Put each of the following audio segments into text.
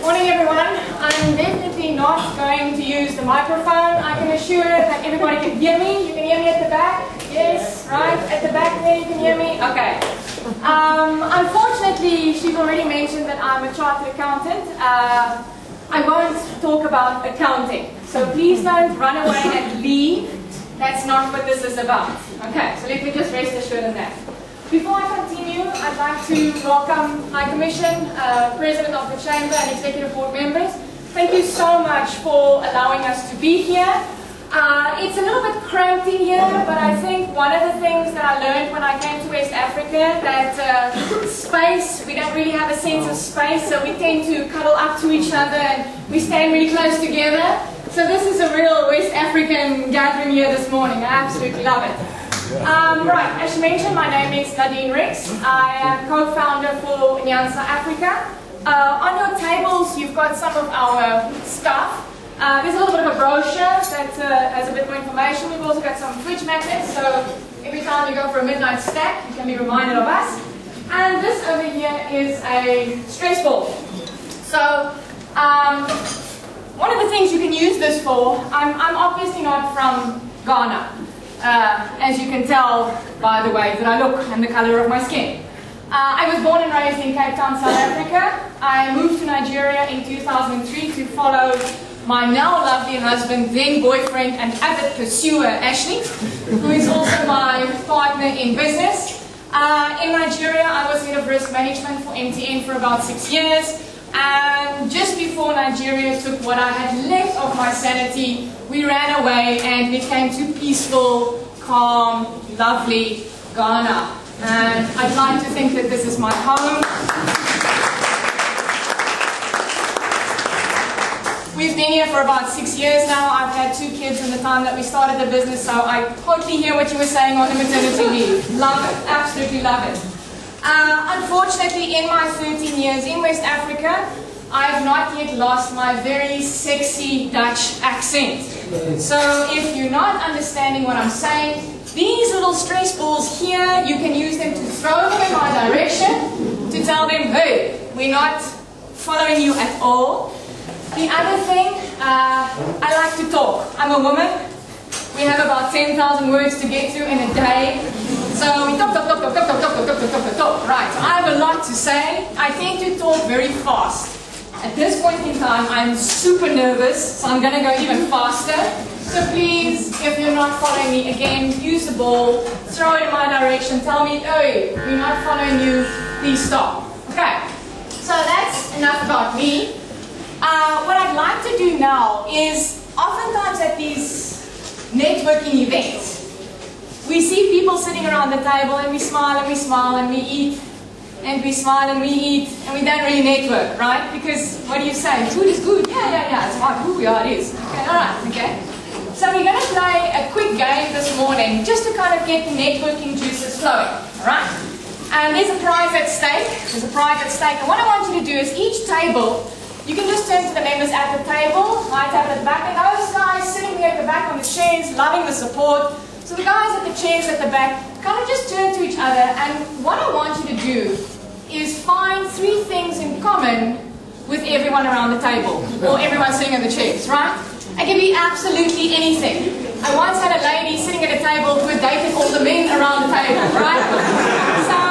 Morning everyone. I'm definitely not going to use the microphone. I can assure that everybody can hear me. You can hear me at the back? Yes, right? At the back there you can hear me? Okay. Unfortunately, she's already mentioned that I'm a chartered accountant. I won't talk about accounting. So please don't run away and leave. That's not what this is about. Okay, so let me just rest assured on that. Before I continue, I'd like to welcome High Commission, President of the Chamber and Executive Board members. Thank you so much for allowing us to be here. It's a little bit cramped in here, but I think one of the things that I learned when I came to West Africa, that space, we don't really have a sense of space, so we tend to cuddle up to each other and we stand really close together. So this is a real West African gathering here this morning. I absolutely love it. Right, as you mentioned, my name is Nadine Rix. I am co-founder for Nyansa Africa. On your tables, you've got some of our stuff. There's a little bit of a brochure that has a bit more information. We've also got some fridge magnets, so every time you go for a midnight snack, you can be reminded of us. And this over here is a stress ball. So, one of the things you can use this for, I'm obviously not from Ghana. As you can tell by the way that I look and the color of my skin. I was born and raised in Cape Town, South Africa. I moved to Nigeria in 2003 to follow my now lovely husband, then boyfriend and avid pursuer, Ashley, who is also my partner in business. In Nigeria, I was head of risk management for MTN for about 6 years. And just before Nigeria took what I had left of my sanity, we ran away and we came to peaceful, calm, lovely Ghana. And I'd like to think that this is my home. We've been here for about 6 years now. I've had 2 kids in the time that we started the business, so I totally hear what you were saying on the maternity leave. Love it, absolutely love it. Unfortunately, in my 13 years in West Africa, I have not yet lost my very sexy Dutch accent. So if you're not understanding what I'm saying, these little stress balls here, you can use them to throw them in my direction to tell them, hey, we're not following you at all. The other thing, I like to talk. I'm a woman. We have about 10,000 words to get through in a day. So we talk. Right, so I have a lot to say. I tend to talk very fast. At this point in time, I'm super nervous, so I'm going to go even faster. So please, if you're not following me, again, use the ball, throw it in my direction, tell me, hey, we're not following you, please stop. Okay, so that's enough about me. What I'd like to do now is, oftentimes at these networking events, we see people sitting around the table and we smile and we smile and we eat and we smile and we eat and we don't really network, right? Because what do you say? Food is good. Yeah. It's hard. Ooh, yeah, it is. Okay, alright, okay. So we're going to play a quick game this morning just to kind of get the networking juices flowing, alright? And there's a prize at stake. There's a prize at stake. And what I want you to do is each table, you can just turn to the members at the table, right, have it at the back, and those guys sitting there at the back on the chairs, loving the support. So the guys at the chairs at the back, kind of just turn to each other, and what I want you to do is find 3 things in common with everyone around the table, or everyone sitting at the chairs, right? It can be absolutely anything. I once had a lady sitting at a table who had dated all the men around the table, right? So,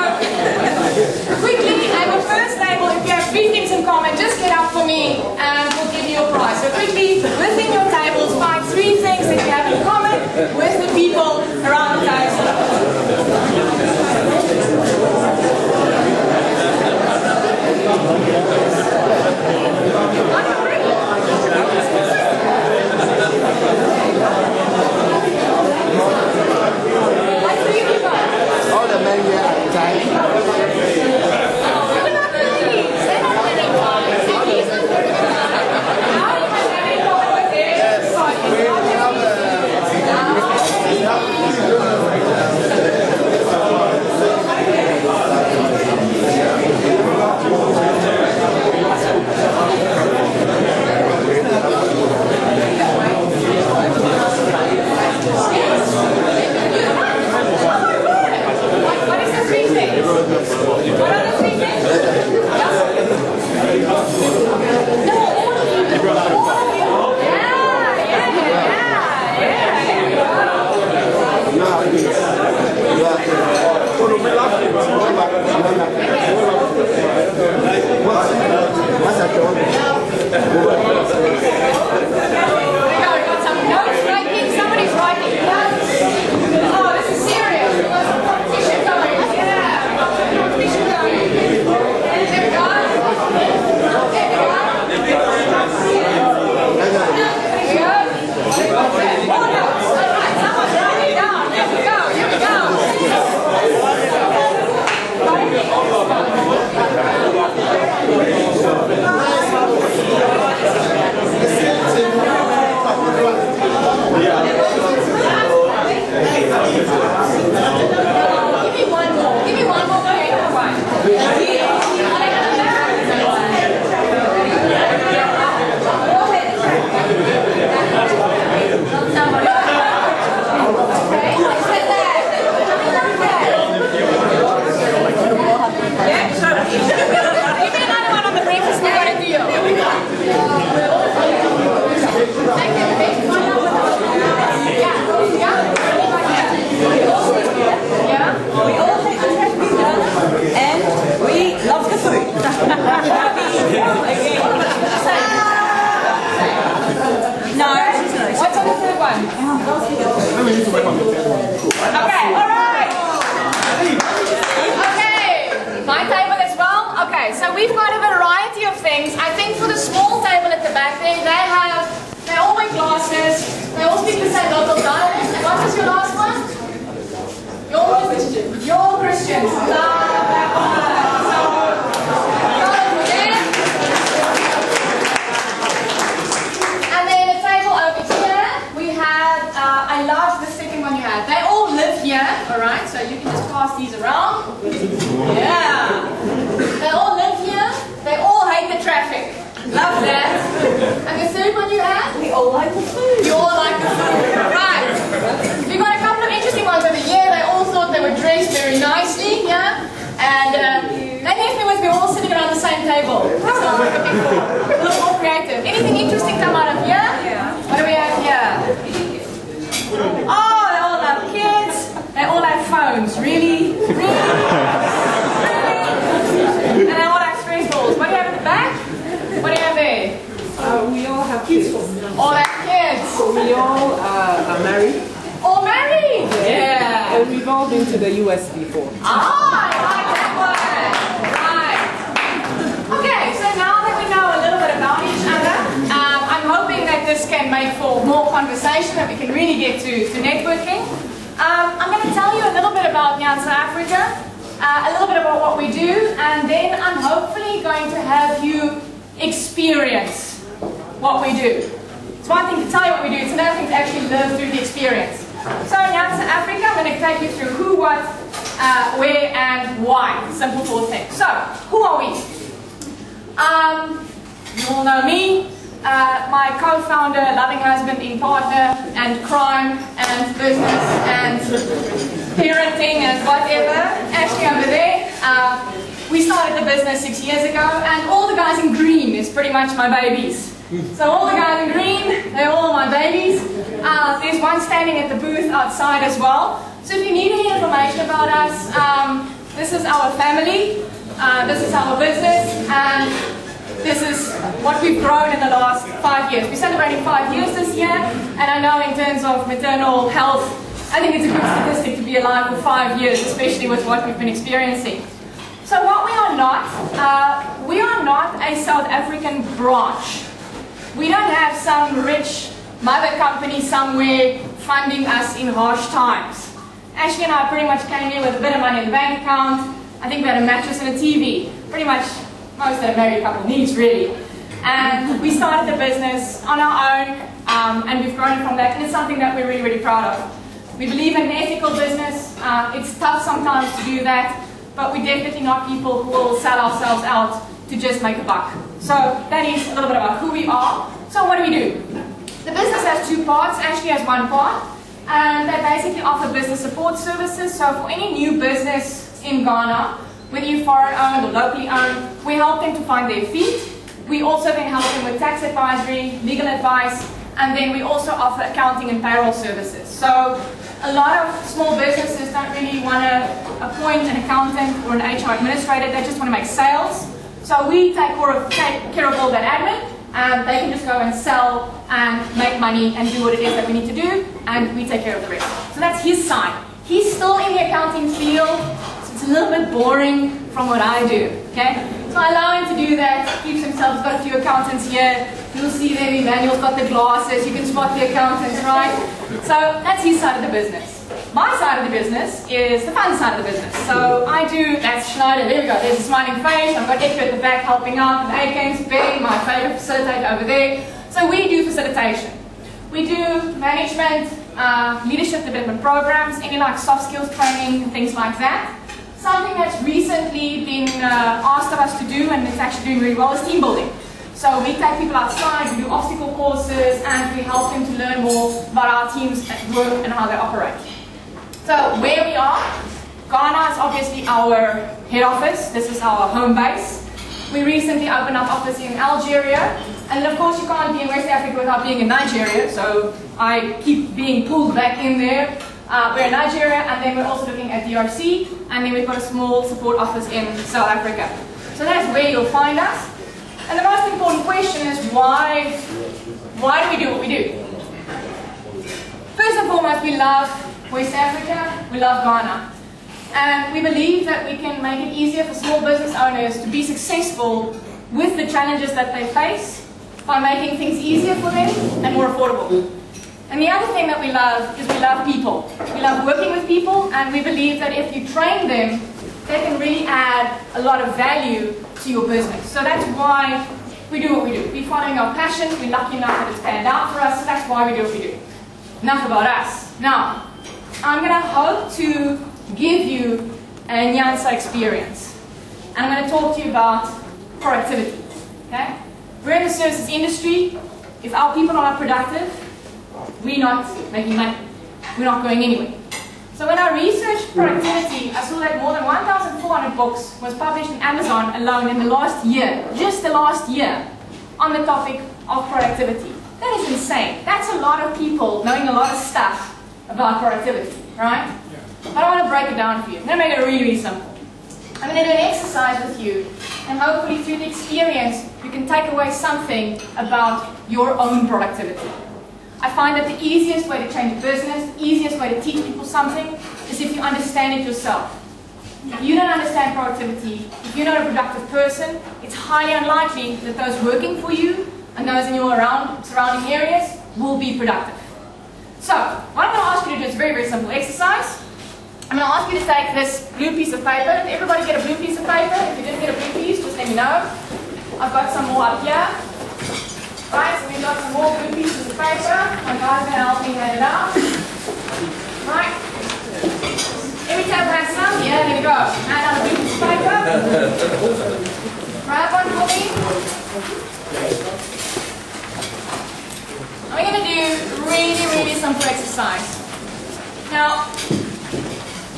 quickly, at the first table, if you have 3 things in common, just get up for me and we'll give you a prize. So quickly, within your tables, find 3 things that you have in common with the people around the table. All the men here at the time. No. What's on the third one? Okay, alright. Okay, my table as well. Okay, so we've got a variety of things. I think for the small table at the back there, they all wear glasses, they all speak the same local dialect. And what was your last one? You're Christians. And then a table over here, we had, I love the second one you had. They all live here, alright, so you can just pass these around. Yeah. They all live here, they all hate the traffic. Love that. And the third one you had? We all like the food. You all like the food. Right. We've got a couple of interesting ones over here. They all thought they were dressed very nicely, yeah? And they left me with me all sitting around the same table. That's what I'm looking for. A little more creative. Anything interesting come out of here? Yeah. What do we have here? Oh, they all have kids. They all have phones. Really? Really? Really? And they all have stress balls. What do you have at the back? What do you have there? We all have kids. All have kids. We all are married. All married? Yeah. And we've all been to the US before. Ah, I like that one. Right. Okay, so now that we know a little bit about each other, I'm hoping that this can make for more conversation, that we can really get to networking. I'm going to tell you a little bit about Nyansa Africa, a little bit about what we do, and then I'm hopefully going to have you experience what we do. It's one thing to tell you what we do, it's another thing to actually live through the experience. So in Nyansa Africa, I'm going to take you through who, what, where, and why. Simple four things. So, who are we? You all know me, my co-founder, loving husband, in partner, and crime, and business, and parenting, and whatever. Actually over there. We started the business 6 years ago, and all the guys in green is pretty much my babies. So all the guys in green, they're all my babies. There's one standing at the booth outside as well. So if you need any information about us, this is our family, this is our business, and this is what we've grown in the last 5 years. We're celebrating 5 years this year, and I know in terms of maternal health, I think it's a good statistic to be alive for 5 years, especially with what we've been experiencing. So what we are not a South African branch. We don't have some rich mother company somewhere funding us in harsh times. Ashley and I pretty much came here with a bit of money in the bank account. I think we had a mattress and a TV. Pretty much most that a married couple needs, really. And we started the business on our own, and we've grown from that, and it's something that we're really, really proud of. We believe in an ethical business. It's tough sometimes to do that, but we're definitely not people who will sell ourselves out to just make a buck. So that is a little bit about who we are. So what do we do? The business has two parts. Ashley has one part, and they basically offer business support services. So for any new business in Ghana, whether you're foreign owned or locally owned, we help them to find their feet. We also then help them with tax advisory, legal advice, and then we also offer accounting and payroll services. So a lot of small businesses don't really want to appoint an accountant or an HR administrator, they just want to make sales. So we take care of all that admin, and they can just go and sell and make money and do what it is that we need to do, and we take care of the rest. So that's his side. He's still in the accounting field, so it's a little bit boring from what I do, okay? So I allow him to do that, keeps himself, he's got a few accountants here, you'll see there Emmanuel's got the glasses, you can spot the accountants, right? So that's his side of the business. My side of the business is the fun side of the business. So I do, that's Schneider, there we go, there's a smiling face, I've got Echo at the back helping out, and Aikens, Betty, my favorite facilitator over there. So we do facilitation. We do management, leadership development programs, any like soft skills training, things like that. Something that's recently been asked of us to do, and it's actually doing really well, is team building. So we take people outside, we do obstacle courses, and we help them to learn more about our teams at work and how they operate. So where we are, Ghana is obviously our head office. This is our home base. We recently opened up office in Algeria, and then of course you can't be in West Africa without being in Nigeria, so I keep being pulled back in there. We're in Nigeria, and then we're also looking at DRC, and then we've got a small support office in South Africa. So that's where you'll find us. And the most important question is why do we do what we do? First and foremost, we love West Africa, we love Ghana. And we believe that we can make it easier for small business owners to be successful with the challenges that they face by making things easier for them and more affordable. And the other thing that we love is we love people. We love working with people, and we believe that if you train them, they can really add a lot of value to your business. So that's why we do what we do. We're following our passion. We're lucky enough that it's panned out for us, so that's why we do what we do. Enough about us. Now, I'm going to hope to give you a Nyansa experience. And I'm going to talk to you about productivity. Okay? We're in the services industry. If our people are not productive, we're not making money. We're not going anywhere. So when I researched productivity, I saw that more than 1,400 books was published in Amazon alone in the last year, just the last year, on the topic of productivity. That is insane. That's a lot of people knowing a lot of stuff about productivity, right? But I want to break it down for you. I'm going to make it really, really simple. I'm going to do an exercise with you, and hopefully through the experience, you can take away something about your own productivity. I find that the easiest way to change a business, the easiest way to teach people something, is if you understand it yourself. If you don't understand productivity, if you're not a productive person, it's highly unlikely that those working for you and those in your surrounding areas will be productive. So, what I'm going to ask you to do is a very, very simple exercise. I'm going to ask you to take this blue piece of paper. Did everybody get a blue piece of paper? If you didn't get a blue piece, just let me know. I've got some more up here. Right, so we've got some more blue pieces of paper. My guy's going to help me hand it out. Right. Every table has some. Yeah, there we go. Hand out a blue piece of paper. Grab one for me. And we're going to do a really, really simple exercise. Now,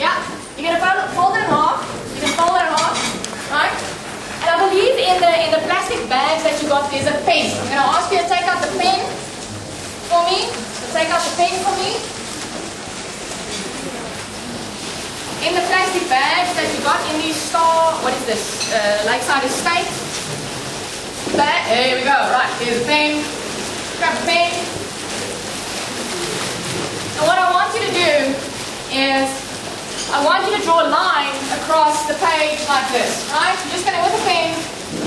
yeah, you're going to fold it in half. You can fold it in half, right? And I believe in the plastic bags that you got, there's a pen. I'm going to ask you to take out the pen for me. So take out the pen for me. In the plastic bags that you got in these Star, what is this? Lakeside Estate. There we go. Right, here's the pen. Grab the pen. And what I want you to do is I want you to draw a line across the page like this, right? You're just going to, with a pen,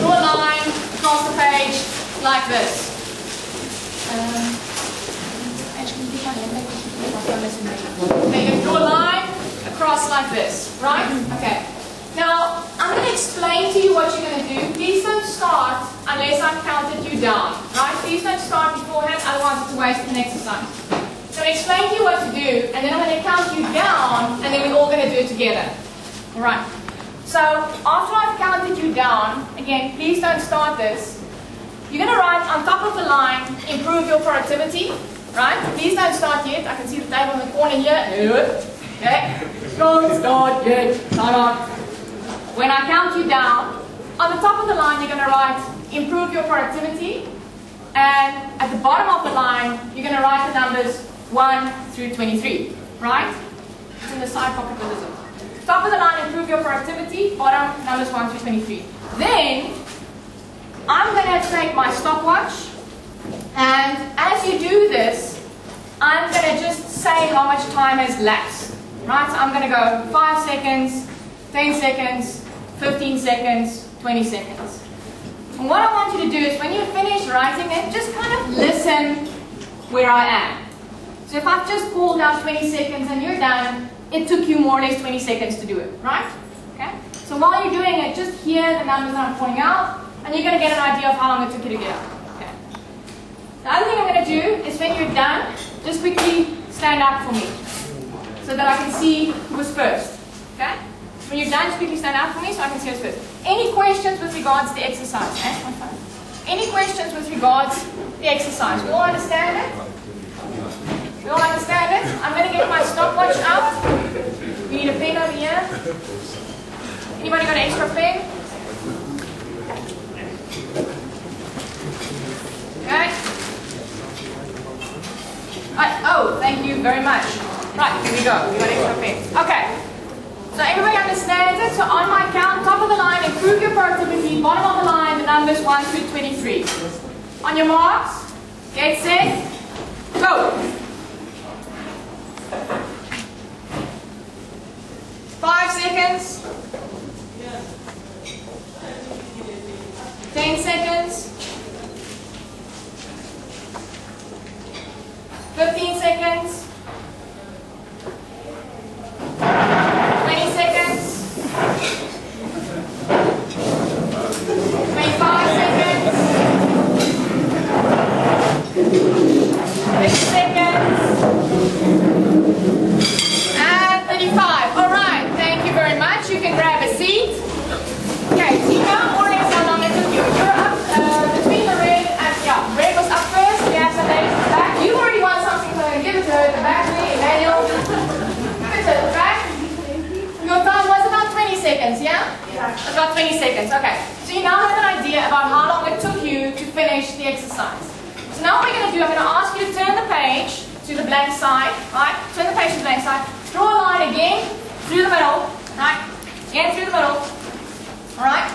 draw a line across the page like this. Then you draw a line across like this, right? Okay. Now, I'm going to explain to you what you're going to do. Please don't start unless I've counted you down, right? Please don't start beforehand, otherwise it's a waste of an exercise. So I'm going to explain to you what to do, and then I'm going to count you down, and then we're all going to do it together. Alright. So, after I've counted you down, again, please don't start this. You're going to write on top of the line, improve your productivity. Right? Please don't start yet. I can see the table in the corner here. Okay? Don't start yet. Start on. When I count you down, on the top of the line, you're going to write, improve your productivity. And at the bottom of the line, you're going to write the numbers 1 through 23, right? It's in the side pocket with the zip. Top of the line, improve your productivity. Bottom, numbers 1 through 23. Then, I'm going to take my stopwatch, and as you do this, I'm going to just say how much time has lapsed, right? So I'm going to go 5 seconds, 10 seconds, 15 seconds, 20 seconds. And what I want you to do is when you finish writing it, just kind of listen where I am. So if I've just pulled out 20 seconds and you're done, it took you more or less 20 seconds to do it, right? Okay? So while you're doing it, just hear the numbers that I'm pointing out, and you're going to get an idea of how long it took you to get out. Okay. The other thing I'm going to do is when you're done, just quickly stand up for me, so that I can see who was first. Okay? When you're done, just quickly stand up for me so I can see who's first. Any questions with regards to the exercise? Okay? Any questions with regards to the exercise? We all understand it? We all understand it? I'm going to get my stopwatch out. We need a pen over here. Anybody got an extra pen? Okay. Right. Oh, thank you very much. Right, here we go. We got extra pens. Okay. So So everybody understands it? So on my count, top of the line, improve your productivity. Bottom of the line, the numbers 1 through 23. On your marks, get set, go. 5 seconds. 10 seconds. 15 seconds. 20 seconds. 25 seconds. 30 seconds. And 35. All right. Thank you very much. You can grab a seat. Okay, Tina, already how long it took you. You're up between the red and, yeah, red was up first. We have some ladies in the back. You already won something, so I'm going to give it to her at the back there, Emmanuel. Give it to her at the back. Your time was about 20 seconds, yeah? Yeah. About 20 seconds, okay. So you now have an idea about how long it took you to finish the exercise. So now what we're going to do, I'm going to ask you to turn the page to the blank side, right? Turn the page to the blank side. Draw a line again through the middle, right? Again through the middle. Alright?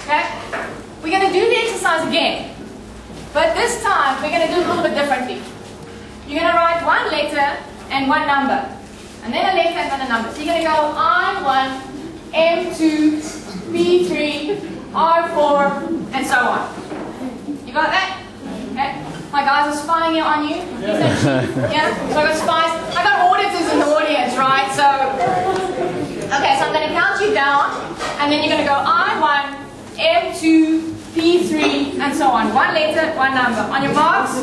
Okay? We're going to do the exercise again. But this time, we're going to do it a little bit differently. You're going to write one letter and one number. And then a letter and then a number. So you're going to go I1, M2, P3, R4, and so on. You got that? Okay? My guys are spying here on you. Yeah? So I got spies. I got auditors in the audience, right? So, okay, so I'm going to count you down. And then you're going to go I1, M2, P3, and so on. One letter, one number. On your marks,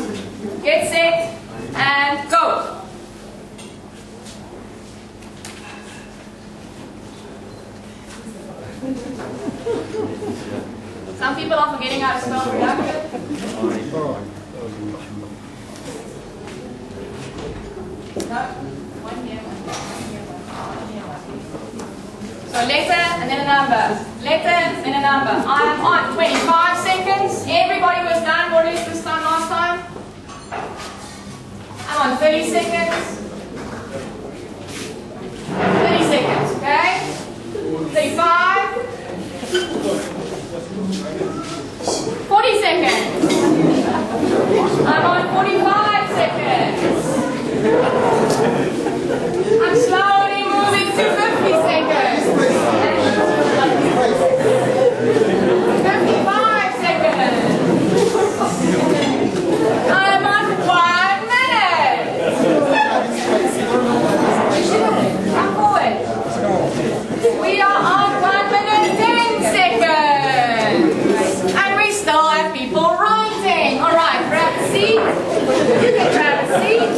get set, and go. Some people are forgetting how to spell productive. No? One here, one here, So letter and then a number. Letter, then a number. I am on 25 seconds. Everybody was done. What is this time last time? I'm on 30 seconds. 30 seconds, okay? 35. 40 seconds. I'm on 45 seconds. I'm slowly moving to 50 seconds. 55 seconds. I'm on 1 minute. Come forward. We are on 1 minute 10 seconds. And we still have people writing. Alright, grab a seat. You can grab a seat.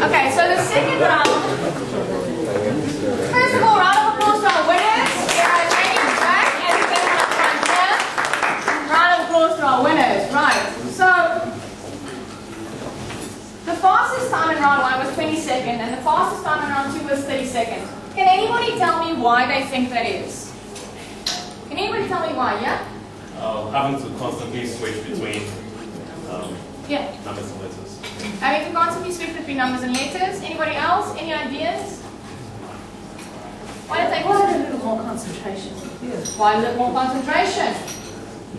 Okay, so the second round. First of all, round of applause to our winners. Ladies back and then front here. Round of applause to our winners. Right. So the fastest time in round 1 was 20 seconds, and the fastest time in round 2 was 30 seconds. Can anybody tell me why they think that is? Can anybody tell me why? Yeah. Having to constantly switch between numbers and letters. Having to constantly switch between numbers and letters. Anybody else? Any ideas? Why don't they take a little more concentration? Yes. Why a little more concentration?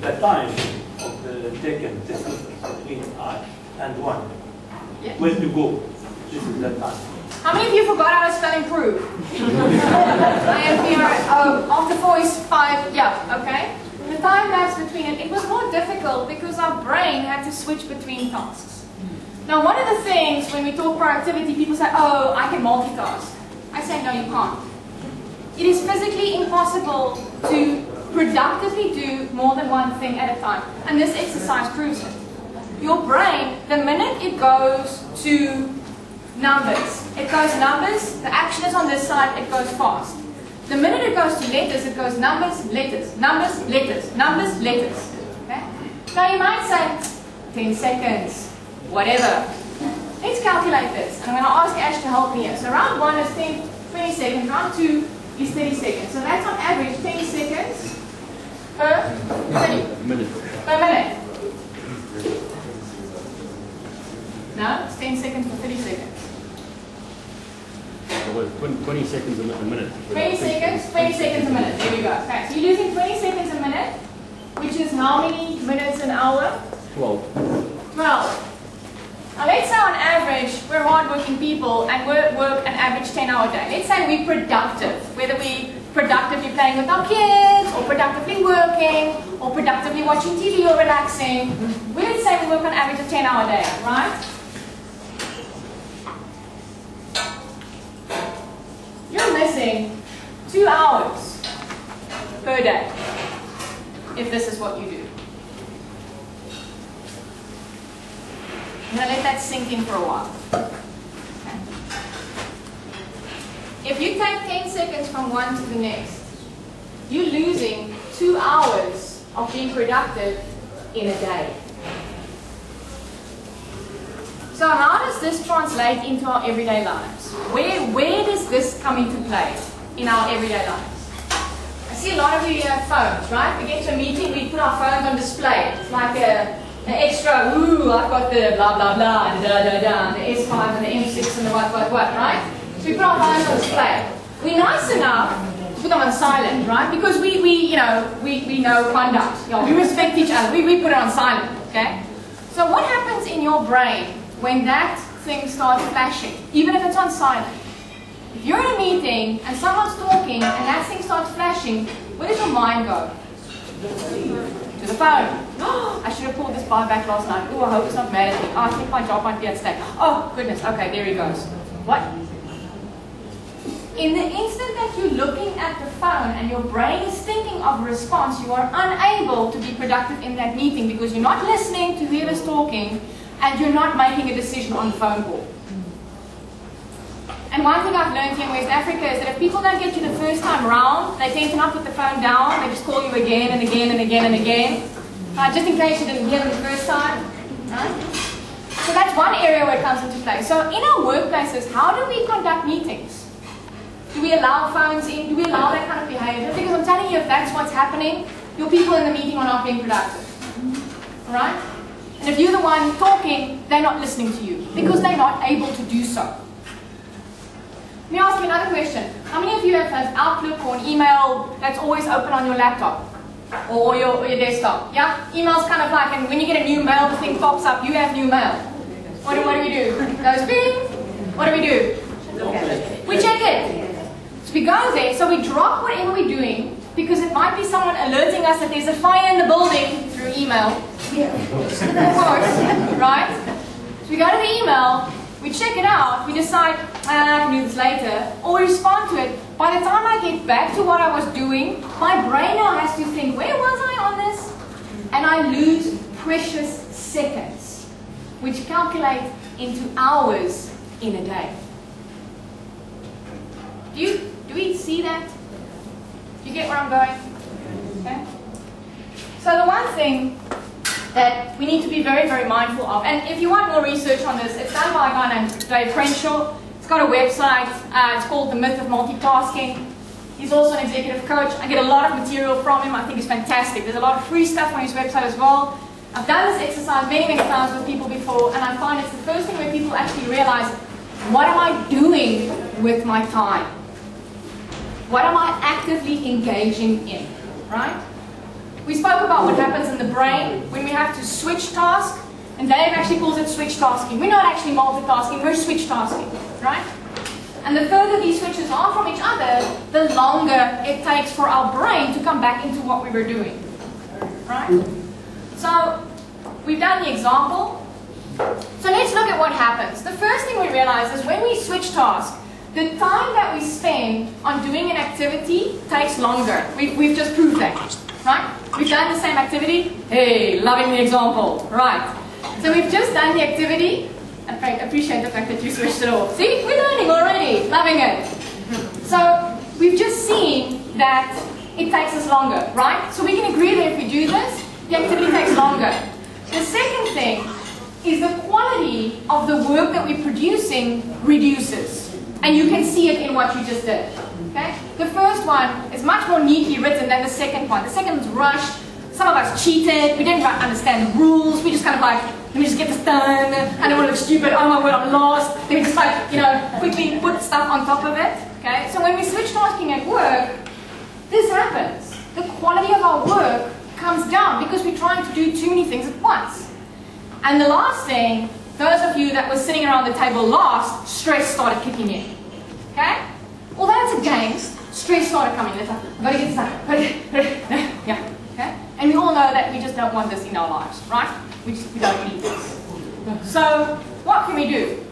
The time of the taken distance between I and 1. Yeah. Where to go? This is the time. How many of you forgot how to spell improve? I am here. After 4 is 5. Yeah, okay. The time lapse between it was more difficult because our brain had to switch between tasks. Now, one of the things when we talk productivity, people say, oh, I can multitask. I say, no, you can't. It is physically impossible to productively do more than one thing at a time. And this exercise proves it. Your brain, the minute it goes to numbers, the action is on this side, it goes fast. The minute it goes to letters, it goes numbers, letters, numbers, letters, numbers, letters. Okay? Now you might say, 10 seconds, whatever. Let's calculate this. And I'm going to ask Ash to help me here. So round 1 is 20 seconds, round 2 is 30 seconds. So that's on average 20 seconds per minute. No, it's 10 seconds for 30 seconds. Well, 20 seconds a minute. 20 seconds, 20 seconds a minute. There we go. Okay, so you're losing 20 seconds a minute, which is how many minutes an hour? 12. 12. Now let's say on average, we're hardworking people and we work an average 10-hour day. Let's say we're productive, whether we productively playing with our kids, or productively working, or productively watching TV or relaxing. We would say we work on average a 10-hour day, right? You're missing 2 hours per day if this is what you do. I'm going to let that sink in for a while. Okay. If you take 10 seconds from one to the next, you're losing 2 hours of being productive in a day. So how does this translate into our everyday lives? Where does this come into play in our everyday lives? I see a lot of you have phones, right? We get to a meeting, we put our phones on display. It's like an extra, ooh, I've got the blah, blah, blah, and the S5 and the M6 and the what, right? So we put our phones on display. We're nice enough to put them on silent, right? Because we know conduct. You know, we respect each other. We put it on silent, okay? So what happens in your brain when that thing starts flashing, even if it's on silent? If you're in a meeting and someone's talking and that thing starts flashing, where does your mind go? To the phone. Oh, I should have pulled this bar back last night. Oh, I hope it's not mad at me. Oh, I think my job might be at stake. Oh, goodness. Okay, there he goes. What? In the instant that you're looking at the phone and your brain is thinking of a response, you are unable to be productive in that meeting because you're not listening to whoever's talking and you're not making a decision on the phone call. And one thing I've learned here in West Africa is that if people don't get you the first time round, they tend to not put the phone down, they just call you again and again and again and again, just in case you didn't hear them the first time. Right? So that's one area where it comes into play. So in our workplaces, how do we conduct meetings? Do we allow phones in? Do we allow that kind of behavior? Because I'm telling you, if that's what's happening, your people in the meeting are not being productive. Right? And if you're the one talking, they're not listening to you because they're not able to do so. Let me ask you another question. How many of you have an Outlook or an email that's always open on your laptop or your desktop? Yeah? Email's kind of like, and when you get a new mail, the thing pops up, you have new mail. What do we do? It goes bing. What do? We check it. So we go there, so we drop whatever we're doing because it might be someone alerting us that there's a fire in the building through email. Of course, right? So we go to the email, we check it out, we decide, I can do this later, or we respond to it. By the time I get back to what I was doing, my brain now has to think, where was I on this? And I lose precious seconds, which calculate into hours in a day. Do we see that? Do you get where I'm going? Okay. So the one thing that we need to be very, very mindful of, and if you want more research on this, it's done by a guy named Dave Crenshaw. It's got a website. It's called The Myth of Multitasking. He's also an executive coach. I get a lot of material from him. I think it's fantastic. There's a lot of free stuff on his website as well. I've done this exercise many, many times with people before, and I find it's the first thing where people actually realize, what am I doing with my time? What am I actively engaging in, right? We spoke about what happens in the brain when we have to switch task, and Dave actually calls it switch tasking. We're not actually multitasking, we're switch tasking, right? And the further these switches are from each other, the longer it takes for our brain to come back into what we were doing, right? So, we've done the example. So let's look at what happens. The first thing we realize is when we switch tasks, the time that we spend on doing an activity takes longer. We've just proved that, right? We've done the same activity. Hey, loving the example, right? So we've just done the activity. I appreciate the fact that you switched it off. See, we're learning already, loving it. So we've just seen that it takes us longer, right? So we can agree that if we do this, the activity takes longer. The second thing is the quality of the work that we're producing reduces. And you can see it in what you just did. Okay? The first one is much more neatly written than the second one. The second one's rushed. Some of us cheated. We didn't understand the rules. We just kind of like let me just get this done. I don't want to look stupid. Oh my word, I'm lost. Let me just like, quickly put stuff on top of it. Okay? So when we switch tasking at work, this happens. The quality of our work comes down because we're trying to do too many things at once. And the last thing, those of you that were sitting around the table last, stress started kicking in. Okay? Although it's a game, stress started coming. It's like, I've got to get this done. Yeah. Okay? And we all know that we just don't want this in our lives, right? We don't need this. So, what can we do?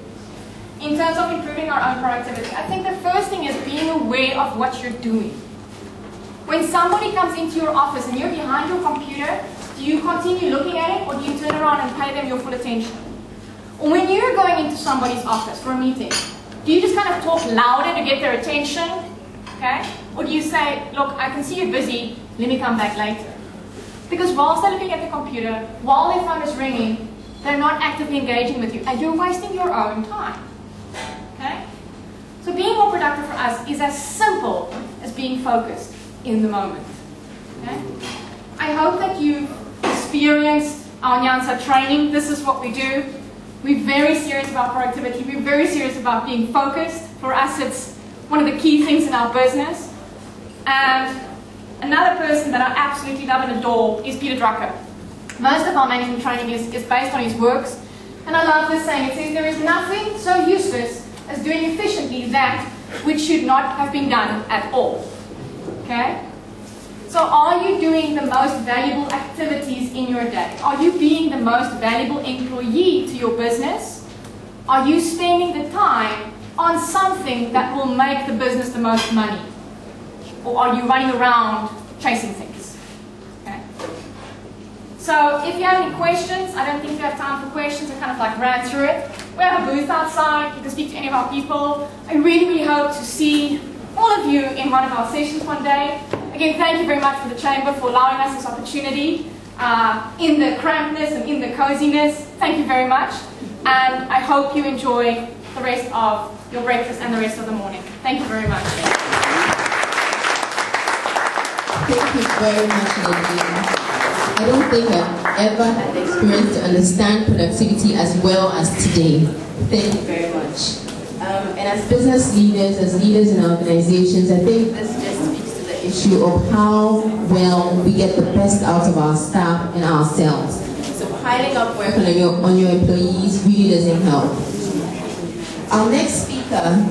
In terms of improving our own productivity, I think the first thing is being aware of what you're doing. When somebody comes into your office and you're behind your computer, do you continue looking at it or do you turn around and pay them your full attention? Or when you're going into somebody's office for a meeting, do you just kind of talk louder to get their attention? Okay? Or do you say, look, I can see you're busy, let me come back later? Because whilst they're looking at the computer, while their phone is ringing, they're not actively engaging with you and you're wasting your own time. Okay? So being more productive for us is as simple as being focused in the moment. Okay? I hope that you've experienced our Nyansa training. This is what we do. We're very serious about productivity. We're very serious about being focused. For us, it's one of the key things in our business. And another person that I absolutely love and adore is Peter Drucker. Most of our management training is based on his works. And I love this saying. It says, there is nothing so useless as doing efficiently that which should not have been done at all. Okay? So are you doing the most valuable activities in your day? Are you being the most valuable employee to your business? Are you spending the time on something that will make the business the most money? Or are you running around chasing things? Okay? So if you have any questions, I don't think we have time for questions. I kind of like ran through it. We have a booth outside. You can speak to any of our people. I really, really hope to see all of you in one of our sessions one day. Again, thank you very much for the Chamber for allowing us this opportunity in the crampedness and in the coziness. Thank you very much. And I hope you enjoy the rest of your breakfast and the rest of the morning. Thank you very much. Thank you very much, Nadine. I don't think I've ever had the experience to understand productivity as well as today. Thank you very much. And as business leaders, as leaders in organizations, I think this just speaks to the issue of how well we get the best out of our staff and ourselves. So piling up work on your employees really doesn't help. Our next speaker